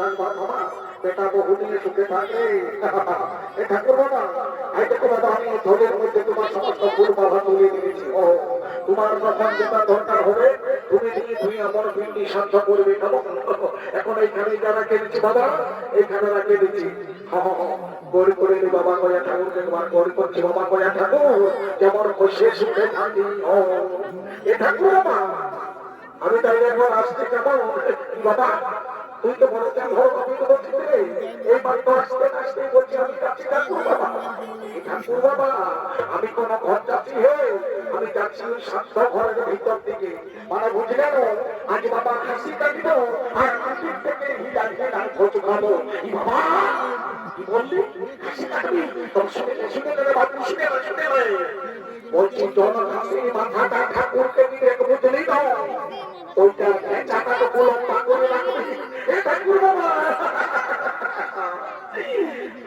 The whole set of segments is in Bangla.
থাকবার বাবা, বেটা বহু দিনে সুখে থাকবে। এ ঠাকুর বাবা, এই দেখো বাবা, আমি ঝোলের মধ্যে তোমার সমস্ত ফুল বাবা তুলে দিয়েছি। ও তোমার যখন যেটা দরকার হবে তুমি নিয়ে তুই আমার পিন্ডি শান্ত করবে। এখন এইখানে যারা কেটেছি বাবা, এইখানে রাখে দিচ্ছি। গড়ি করে নি বাবা কয়া ঠাকুরকে তোমার গড়ি করছি বাবা কয়া ঠাকুর, যেমন শেষ সুখে থাকি। ও এ ঠাকুর বাবা, আমি তাই একবার আসছি কেমন বাবা, তুই তো বলেছেন হোক, আমি তো বলছি এই বাড়িতে আসতে আসতে বলছি আমি যাচ্ছি ঠাকুর বাবা। ঠাকুর বাবা, আমি কোন ঘর যাচ্ছি হে, আমি যাচ্ছি ওই শান্ত ঘরের ভিতর দিকে। মানে বুঝলেন, আজ বাবা হাসি কাটবো আর হাসির থেকে হিলাই হিলাই খোঁজ খাবো। বাবা কি বললি, হাসি কাটবি? তোর শুনে শুনে নেবে বাবু, শুনে শুনে বলছি জন হাসি মাথাটা ঠাকুরকে দিয়ে বুঝলেই না, ওইটা চাকাটা গোলম্বা করে রাখবি। ঠাকুর বাবা,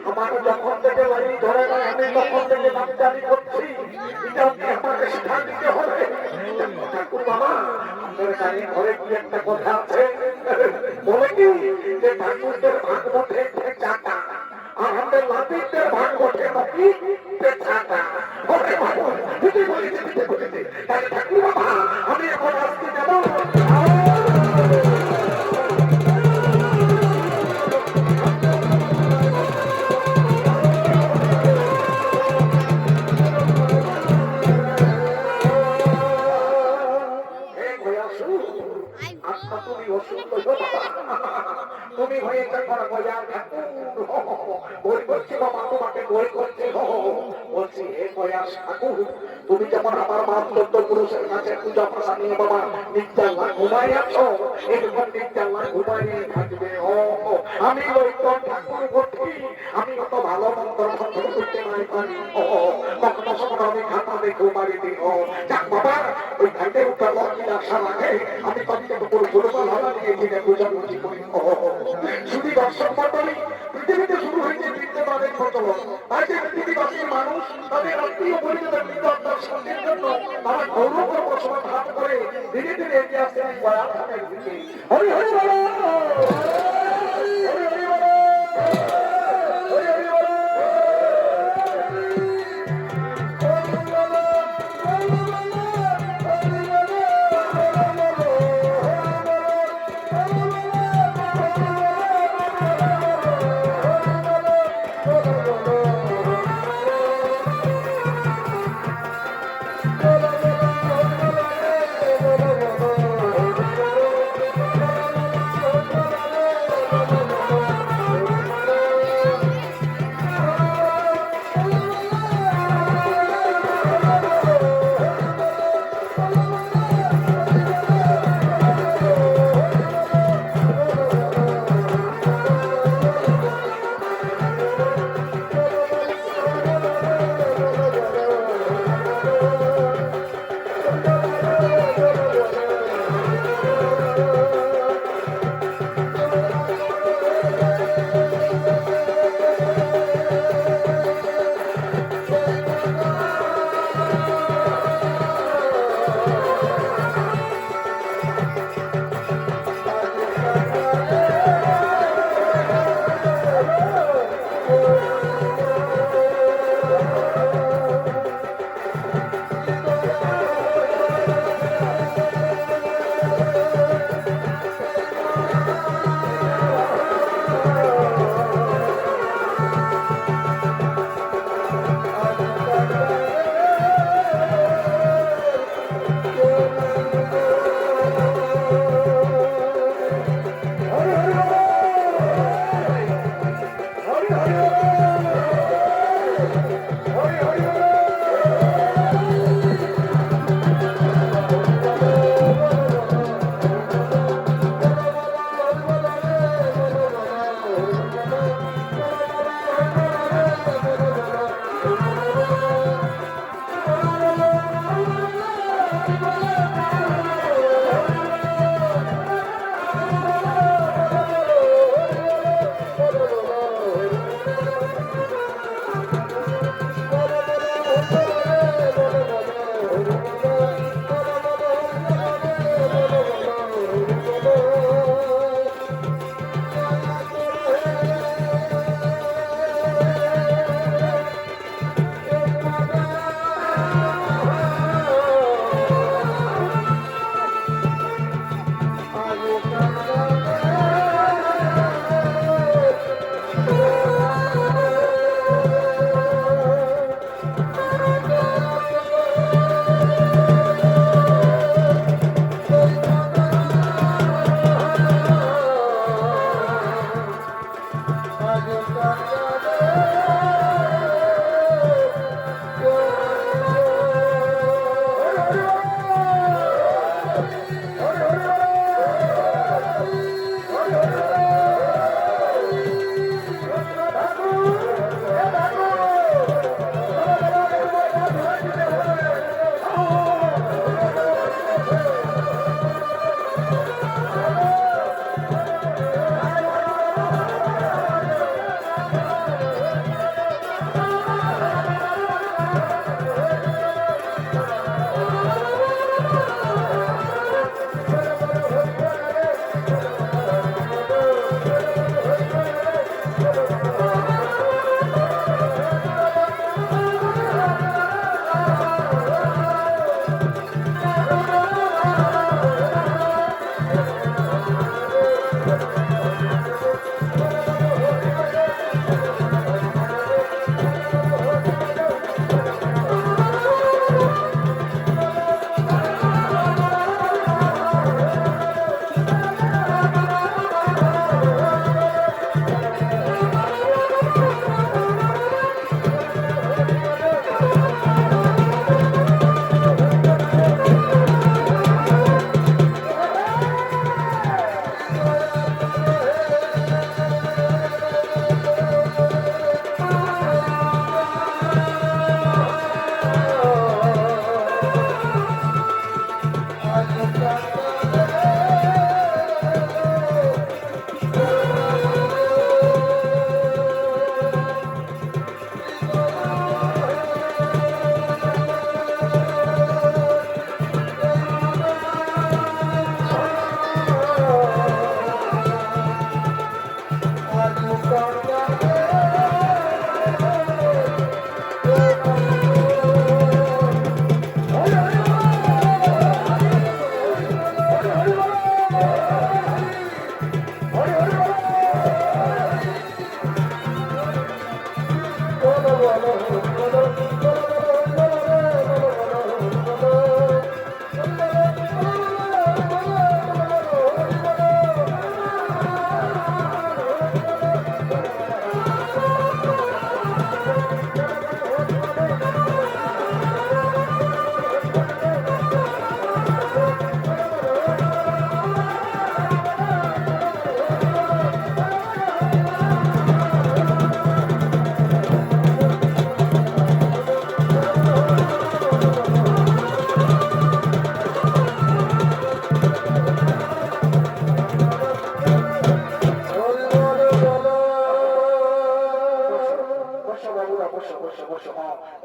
আমার যখন থেকে লাইন ধরে নাই আমি তখন থেকে নামজারি করছি, এটা আমাকে শিক্ষা দিতে হবে। ঠাকুর বাবা, আমাদের গাড়ি ঘরে কি একটা কথা আছে, বলে কি যে ঠাকুরদের ভাগ মধ্যে চাকা আর আমাদের লাতিদের ভাগ মধ্যে নাকি চাকা। ঠাকুর বাবা, আমি এখন আসতে যাবো। তুমি হয়েছে বই করছি বাবা, তোমাকে বই করছে। বলছি হে কয়াস ঠাকুর, তুমি যেমন আমার মাতৃত্ব পুরুষের কাছে পূজা প্রসাদ নিয়ে বাবা নির্জাল্লা ঘুমাই আছো, এরকম নির্জাল্লা ঘুমাই থাকবে। আমি ওই তো ঠাকুর ভর্তি, আমি কত ভালো মন্ত্র সন্ত্র করতে নাই পারি। কখনো কখনো আমি খাতা দেখেও মারি দিই। যাক বাবা, ওই ঘাটের উপর লক্ষ্মী আশা রাখে আমি কত পুরো ভালো নিয়ে কিনে পূজা করছি করি। শুধু দর্শক মন্ডলী, পৃথিবীতে শুরু হয়েছে বিদ্যমানের প্রচলন। তাই যে পৃথিবীবাসীর মানুষ তাদের আত্মীয় পরিজনের বিদ্যার দর্শনের জন্য তারা গৌরব বসবাস ভাব করে ধীরে ধীরে এগিয়ে আসছে এই বয়ানের দিকে। হরি হরি বল, হরি হরি বল, হরি হরি বল।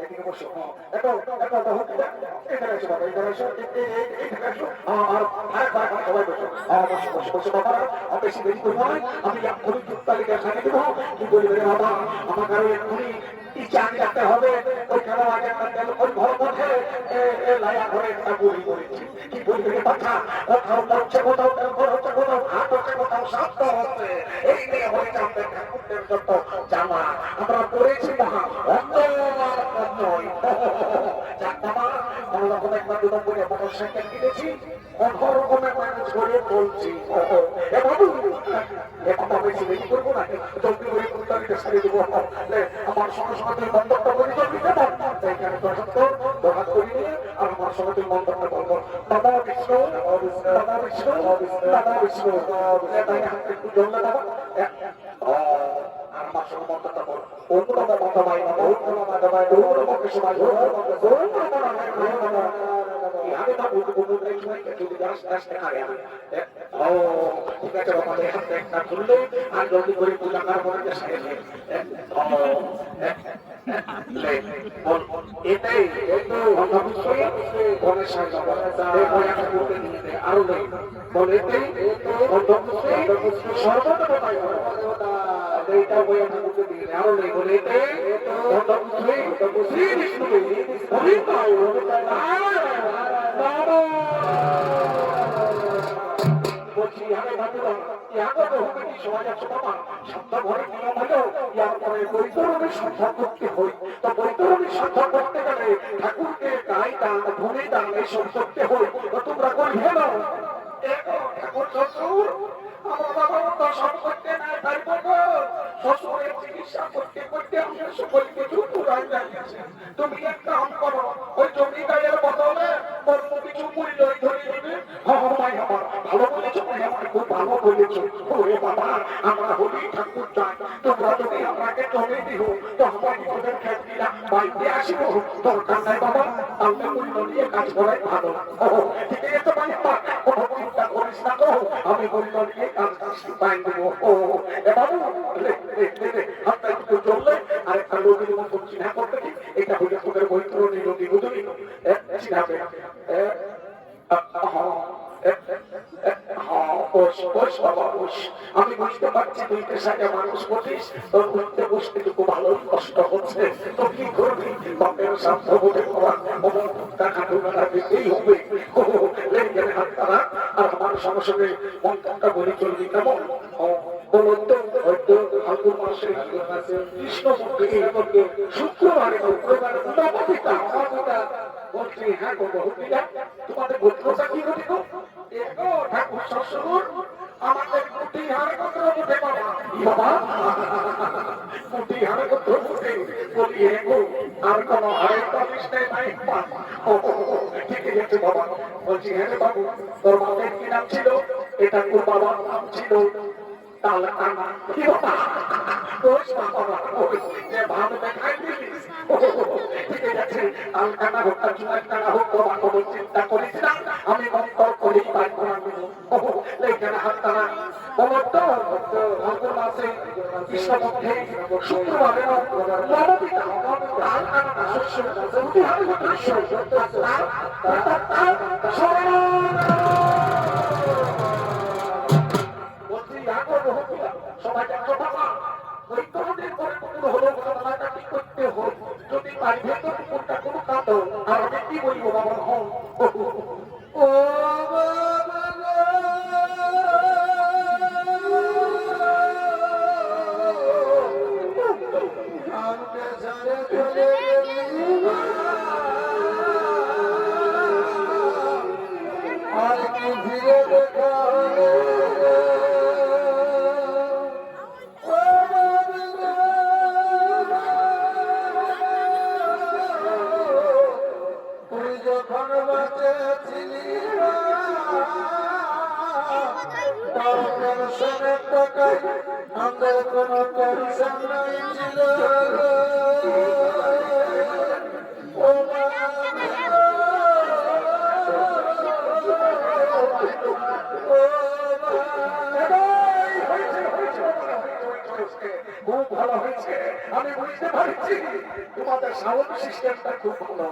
এদিকে বসো। এটা এখানে এসো বাবা, এখানে এসো, এখানে এসো। আর সবাই বসো। বসো বসো বসো বাবা, বেশি দেরি করবো না। আমি এক্ষুনি তালিকা সাজিয়ে দেবো। কি বলবে রে বাবা, আমাকে আরো এক্ষুনি চাকরি রাখতে হবে। ওইখানে আগে ওই ঘর মধ্যে লাইয়া ঘরে একটা বই করেছি। কি বলবে রে বাচ্চা, কোথাও হচ্ছে কোথাও ঘর হচ্ছে কোথাও হাট হচ্ছে কোথাও সাপ্ত হচ্ছে। এই নিয়ে হয়ে যাবে ঠাকুরদের যত জামা আমরা পড়েছি মহা কোনোরকম একবার দুটো করে মোটরসাইকেল কিনেছি, অন্য রকমের ম্যানেজ করে চলছি। এ বাবু এখন বেশি দেরি করবো না, জলদি করে কুড়িটাকে সারিয়ে দেবো। আমার সঙ্গে সঙ্গে তুমি মন্তব্য করে চলবি কেমন? এইখানে দোকান করি নিয়ে আর আমার সঙ্গে তুমি মন্তব্য করবো। দাদা বিষ্ণু, দাদা বিষ্ণু, দাদা বিষ্ণু, একটু জলটা দাদা। আমার সঙ্গে মন্তব্য করো। অন্য মাথা মাই না, অন্য মাথা মাই, অন্য পক্ষে সবাই, আমি তো বলতে বলতে যদি রাস্তা খাবে ঠিক আছে বাবা, একটা খুললে আর জলদি করে পূজা করার পরে সাইড এটাই গণেশ আরো নেই বলে এইটা বই আমি বুঝতে দিই আরো নেই বলে শ্রী বিষ্ণু বলছি আমি ভাবলাম বৈতরণের সন্ধান করতে হয়। তো বৈতরণের সন্ধান করতে গেলে ঠাকুরকে গাই দান ভূমি দান এইসব করতে হয়। তো তোমরা করবে না ঠাকুর শ্বশুর আমার বাবা দর্শন করতে নাই পারবো না। শ্বশুরের চিকিৎসা করতে করতে আমি সকল কিছু পুরাই লাগিয়েছে। তুমি এক কাম করো, ওই জমি গায়ের বদলে অন্য কিছু মূল্য ধরে দেবে। ভালো বলেছো, আমার খুব ভালো বলেছো। ওরে বাবা, আমরা হলি ঠাকুর চাই, তোমরা যদি আমাকে জমি দিও তো আমার নিজেদের ক্ষেত্রীরা বাড়িতে আসিব। দরকার নাই বাবা, আমি মূল্য নিয়ে কাজ করাই ভালো। ঠিক আছে ভাই, আমার কোনো চিন্তা করিস না গো, আমি মূল্য নিয়ে কাজ পাই দেবো। বাবু হাতটা একটু চললে আরেকটা নদীর মতন চিহ্না করতে কি, এটা হইলে তোদের বৈতরণী নদী বুঝলি চিনাবে। আমি বুঝতে পারছি তুই পেশাকে মানুষ বলিস, তোর উঠতে বসতে খুব ভালো কষ্ট হচ্ছে। তো কি করবি, বাপের সাধ্য বলে দিতেই হবে। হাত তারা আর আমার সঙ্গে সঙ্গে মন্ত্রটা বলে চলবি কেমন? শুক্রবারে বলছি হ্যাঁ তোমাদের গোত্রটা কি ঘটে গো? ঠাকুর শ্বশুর আমাদের গুটি হারে গোত্র উঠে বাবা, গুটি হারে গোত্র উঠে বলি গো আর কোন হারের প্রতিষ্ঠা নাই। ঠিক আছে বাবা, বলছি হ্যাঁ বাবু তোর বাবার কি নাম ছিল? এটা তোর বাবার নাম ছিল তালকানা। কি বাবা ভালো দেখাই দিলিস। ঠিক আছে, তালকানা হোক আর জুয়ারকানা হোক তোমার কোনো চিন্তা করিস না, আমি মন্তর করি তাই করা দেব। এইখানে হাত তারা বলো তো ভাদ্র মাসে কৃষ্ণপক্ষে শুক্রবারে নবমীটা তালকানা শস্য সবাই দেখো বাবা, ওই তরুণের পরে কোনো হলো ঘটনাটা কি করতে হয়। যদি তার ভেতর কোনটা কোনো কাঁদো আর আমি কি বলবো বাবা হন ও আর কি ধীরে দেখা আমাদের কোনো টেনশন নাই ছিল। হয়েছে, খুব ভালো হয়েছে। আমি বুঝতে পারছি তোমাদের সাউন্ড সিস্টেমটা খুব ভালো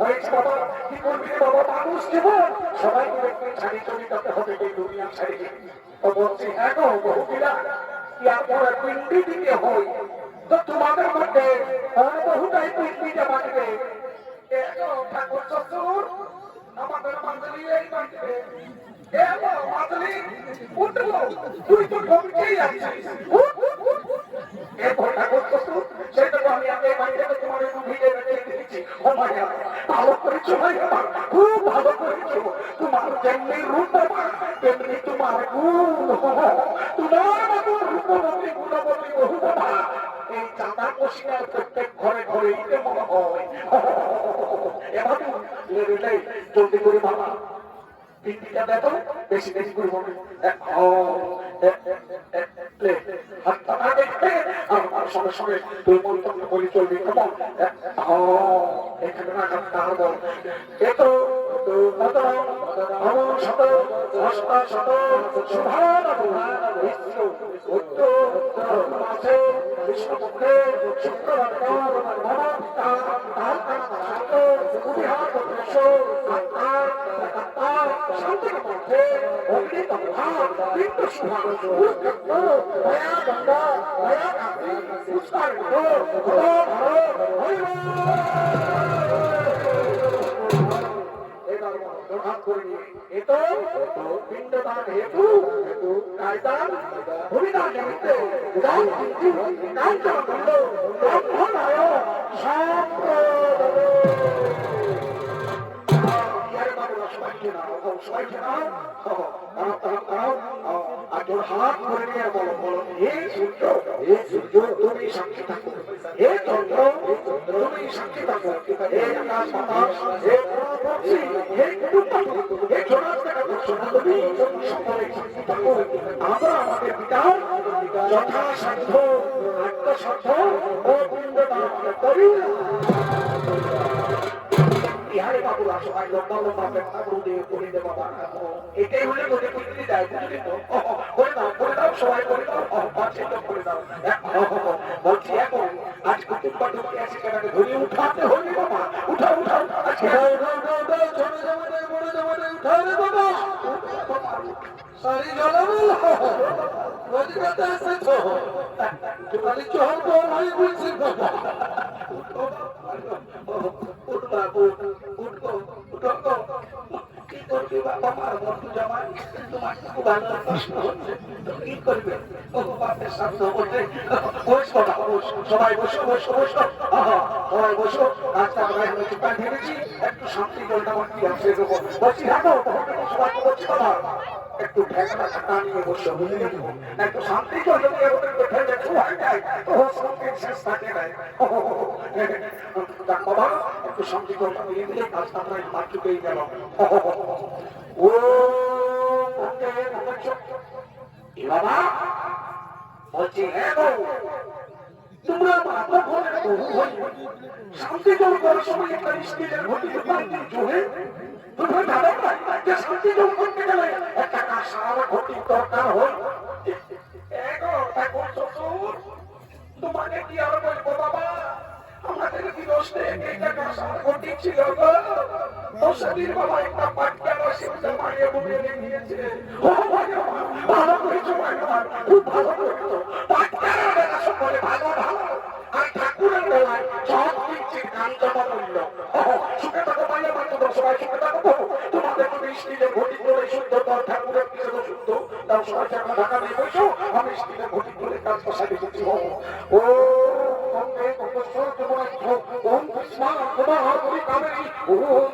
হয়েছে বাবা। কি করবি বাবা, মানুষ জীবন সবাইকে একটু ছাড়ি চলে যেতে হবে এই দুনিয়া ছাড়ি। তো বলছি হ্যাঁ গো বহুবিরা, ইয়ার পরে পিন্ডি দিতে হয়, তো তোমাদের মধ্যে বহুটাই পিন্ডিটা বাঁচবে। ঠাকুর শ্বশুর আমাদের মাঝলি এই বাঁচবে। তুই তো ঢুকতেই আছিস, ঠাকুর শ্বশুর সেটা আমি আগে বাইরে তোমার ভিড়ে রেখে দিয়েছি। ও মায়া ভালো করেছো ভাই, খুব ভালো করেছো। তোমার যেমনি রূপ তেমনি তোমার গুণ, তোমার মতো রূপবতী গুণবতী বহু বাবা এই চাঁদা পশিয়ার প্রত্যেক ঘরে ঘরে মনে হয়। এবার জলদি করে বাবা পিন্ডিটা দেখো, বেশি বেশি করে বলবে সঙ্গে সঙ্গে তুই মন্তব্য করে চলবি। কেমন এখানে রাখা তার বল এত শত অষ্ট শত সুভান আছে বিষ্ণুপক্ষে শুক্রবার শান্তি মধ্যে অগ্নিত কিন্তু সুভান গঙ্গা পুষ্কার পিণ্ডদান হেতু কায়দান ভূমিদান নিমিত্তে হাত ধরে নিয়ে বলো বলো হে সূর্য, হে সূর্য তুমি সাক্ষী থাকো, হে চন্দ্র তুমি সাক্ষী থাকো, হে আকাশ বাতাস, হে পক্ষী, হে হে তুমি সকলে সাক্ষী থাকো। আমরা আমাদের পিতার যথাসাধ্য আত্মসাধ্য ও পিণ্ডদান করি। বিহারে বাবুরা সবাই লম্বা লম্বা ব্যবসা করে দেবো বাবা, এটাই হলে তোদের করতে দেয় বুঝলি তো। করে দাও সবাই করে দাও, করে দাও। বলছি এখন আজ কুটুম্বা ঢুকে আছে কেন ধরে উঠাতে হলি বাবা, উঠাও উঠাও উঠারে বাবা সারি জ্বালাবো রোজগাতে এসেছ খালি চহল বল হয়ে বলছি বাবা। উঠবা উঠবো উঠো কি করবি বাবা, মার বন্ধু জামাই তোমার খুব ভালো কষ্ট হচ্ছে, কি করবে ও বাপের সামনে বলতে বস বাবা বস, সবাই বসো বসো বসো সবাই বসো। রাস্তা আমরা চুপা ভেবেছি একটু শান্তি জলটা কি আছে বলছি হ্যাঁ সবাইকে বলছি বাবা একটু ঠেকনা ছাটা নিয়ে বসে বুঝে দেবো একটু শান্তি জলটা নিয়ে ফেলে ছুয়াই যায় তো সঙ্গে শেষ থাকে নাই বাবা একটু শান্তি জলটা নিয়ে দিলে কাজটা আমরা মার চুকেই গেল। ও বাবা বলছি হ্যাঁ গো তোমরা শান্তি জল করার সময় একটা স্ত্রীদের ঘটিতে পারতে চলে তুমি ভালো যে শান্তি জল করতে গেলে একটা কাজ সারা ঘটির দরকার হয়। তোমাকে কি আর বলবো বাবা, আমাদের বিরোধে একটা কাজ সারা ঘটি ছিল গো, দশদিন বাবা একটা পাটকা রসিকটা মারিয়ে বুড়িয়ে নিয়েছে। ভালো করেছো খুব ভালো করেছো, পাটকার বেলা সকলে ভালো ভালো আর ঠাকুরের বেলায় সব দিচ্ছি গান জমা মূল্য। সুখে থাকো পাইলে মাত্র সবাই সুখে থাকো। তোমাদের তুমি স্ত্রীদের ঘটি করে শুদ্ধ তার ঠাকুরের পিছনে শুদ্ধ তার সবাই ঠাকুর ঢাকা দিয়ে বসো, আমি স্ত্রীদের ঘটি করে কাজ কষা দিচ্ছি। ও ওম কৃষ্ণ তোমার কামেরি ওম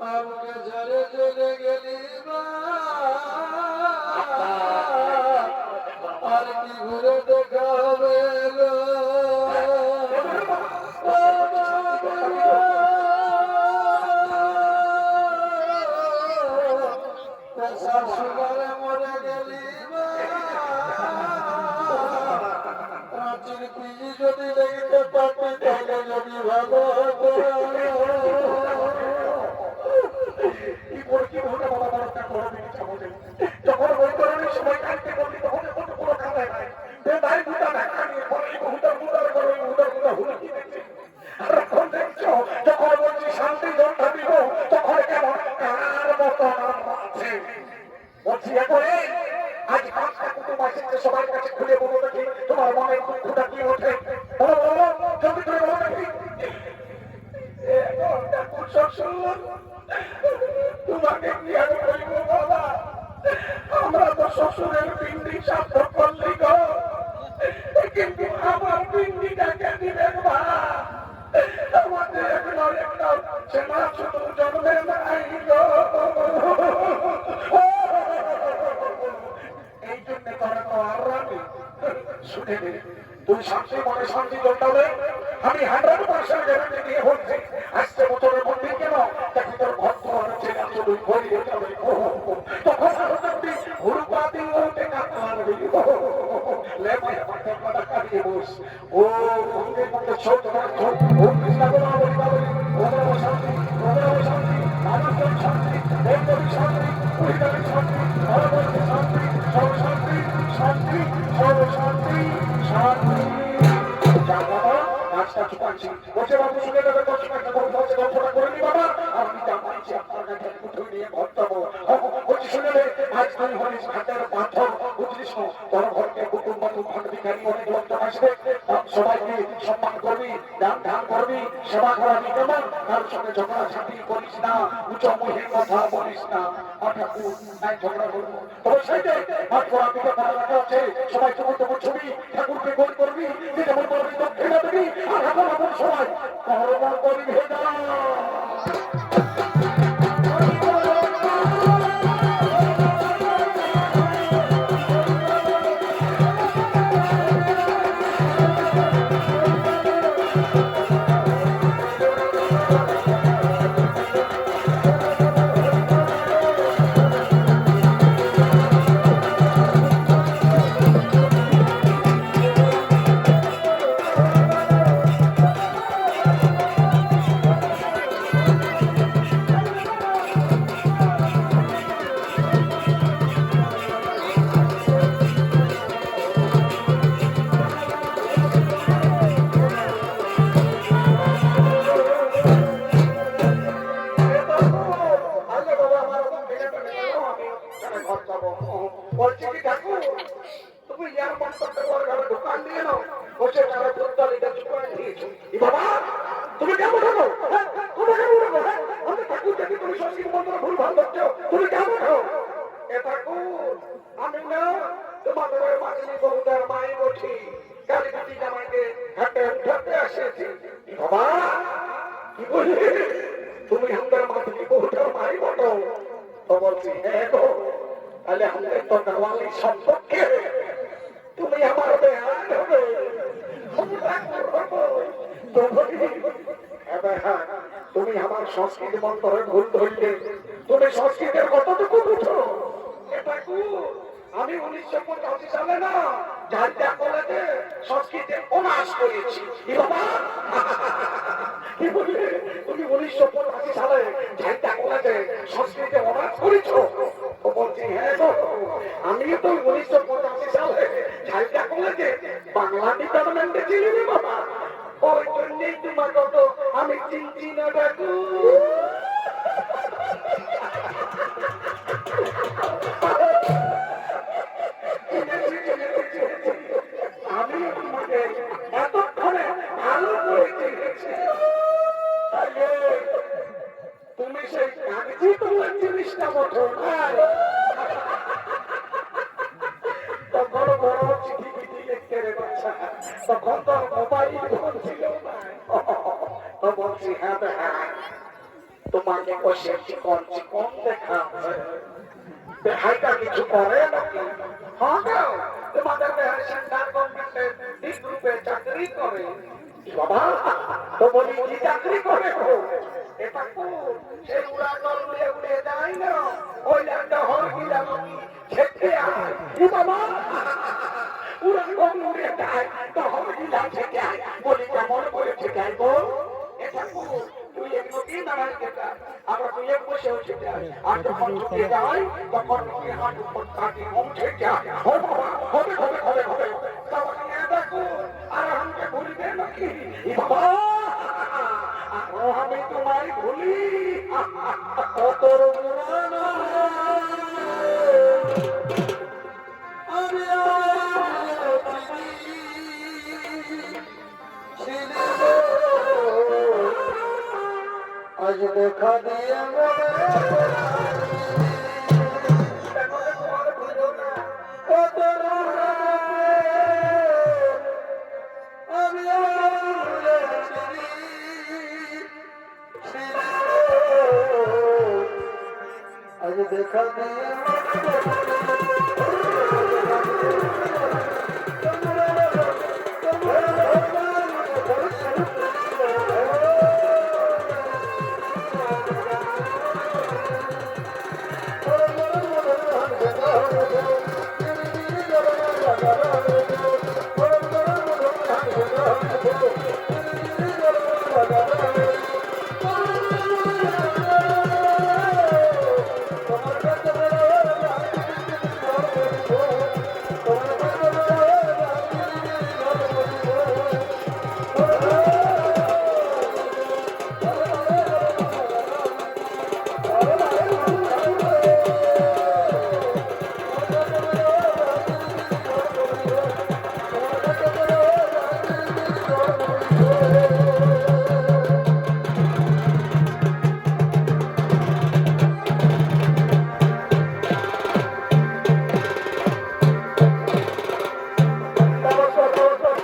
আমাকে ঝরে চলে গেলি আর কি ঘুরে দেখা হবে শাশুড়ে মরে গেলি প্রাচীর পিজি যদি দেখতে পারতি তাহলে যদি ভালো হতো। শ্বশুর তোমাকে কি আর বলব বাবা, আমরা তো শ্বশুরের পিন্ডি সাধ্য করলি গো, কিন্তু আমার পিন্ডিটাকে দিবেন মা, আমাদের একটা ছেলে শুধু জন্মে নাই গো। এই জন্য তারা তো আর রানি শুনে নে, তুই শান্তি মনে শান্তি জন্মাবে, আমি 100% গ্যারান্টি দিয়ে বলছি আজকে বছরের মধ্যে কেন দেখি তোর ঘর তোমার ছেলে তুই বই হয়ে যাবে, তখন তুই হুড়ুপা দিয়ে ওঠে কাটতে পারবি। লে ভাই আমার কথা কাটিয়ে বস, ও মন্দির মধ্যে ছোট তোমার ছোট ও কৃষ্ণ বলা বলি বাবলি ওমরা শান্তি আমার তোর শান্তি ওর কবি শান্তি পরিবারের শান্তি পরবর্তী শান্তি সব শান্তি শান্তি সব শান্তি শান্তি। যা বাবা কাজটা চুপাচ্ছি বসে বাবু শুনে দেবে, দশ টাকা করে বসে গল্পটা করে নি বাবা, আর আমি যা পাইছি আপনার কাছে মুঠোই নিয়ে ঘর যাবো। বলছি শুনে নে, আজ তুই হলিস ঘাটের পাথর, বুঝলিস না তোর ঘরকে কুটুম বাটুম ভাগ ভিখারি অনেক লোকজন আসবে, সবাইকে সম্মান করবি, দান ধান করবি, সেবা করাবি, কেমন কারোর সঙ্গে ঝগড়া ঝাঁটি করিস না, উচ্চ মুখে কথা বলিস না। ঠাকুর নাই ঝগড়া করবো তবে সেইটাই হাত করা দিকে কথা রাখা আছে, সবাই তোমার তোমার ছবি ঠাকুরকে গোল করবি, যেমন করবি দক্ষিণা দেবি, আর এখন এখন সবাই কর্ম করবি ভেজা। বলছি কি ঠাকুর তুমি ইয়ার মন করতে পারো দোকান দিয়ে নাও, বসে যারা দুধ এটা চুপায় দিয়েছো বাবা, তুমি কেমন হলো তুমি কেমন হলো, আমি ঠাকুর দেখি তুমি সঙ্গীত মন্ত্র ভুল ভাল করছো, তুমি কেমন হো এ ঠাকুর, আমি না তোমাদের ওই মাঝি বহুদার মাই বঠি কালীপতি জামাইকে ঘাটে উঠাতে আসেছি বাবা। কি বলি তুমি আমাদের মাঝি বহুদার মাই বটো, তো বলছি হ্যাঁ গো, তাহলে আমাদের তো দেওয়ালি সম্পর্কে তুমি আমার বেহান হবে, তুমি আমার সংস্কৃতি মন্ত্রে ভুল ধরলে, তুমি সংস্কৃতের কতটুকু বুঝো? আমি 1985 সালে না ঝাড়িয়া কলেজে সংস্কৃতে অনার্স করেছি বাবা। কি বললে তুমি 1985 সালে ঝাড়িয়া কলেজে সংস্কৃতে অনার্স করেছো? বলছি হ্যাঁ গো, আমি তো 1985 সালে ঝাড়িয়া কলেজে বাংলা ডিপার্টমেন্টে ছিলি রে বাবা, ওই জন্যই তোমার কত আমি চিনছি না ডাকু। আমি তোমাকে এতক্ষণে ভালো করে চিনেছি, তুমি সেই কাগজি তোমার জিনিসটা মতো তখন বড় চিঠি পিঠি লিখতে রে বাচ্চা, তখন তো মোবাইল ফোন ছিল না। তো বলছি হ্যাঁ হ্যাঁ তোমাকে বসে চিকন চিকন দেখা দেখাইটা কিছু করে নাকি? হ্যাঁ তোমাদের সেন্ট্রাল গভর্নমেন্টের এই গ্রুপে চাকরি করে বাবা। তো বলি কি চাকরি করে এটা সেই উড়া জল উড়ে উড়ে যায় না, ওই একটা হল গিলাম ছেটে আয় বাবা, উড়া জল উড়ে যায় তো হল গিলাম ছেটে আয়, বলি কেমন করে ছেটে আয় বল, এটা তুই এগুলো কি দাঁড়ায় খেতে আমরা তুই এক বসে হচ্ছে আর যখন ঢুকে যাই তখন তুই হাত উপর কাটি উঠে যায় হবে হবে হবে হবে হবে তখন দেখো আর আমাকে ভুলবে নাকি বাবা, আমি তোমায় ভুলি কত আজ দেখা দিয়ে মনে আমি আজ দেখা দিয়ে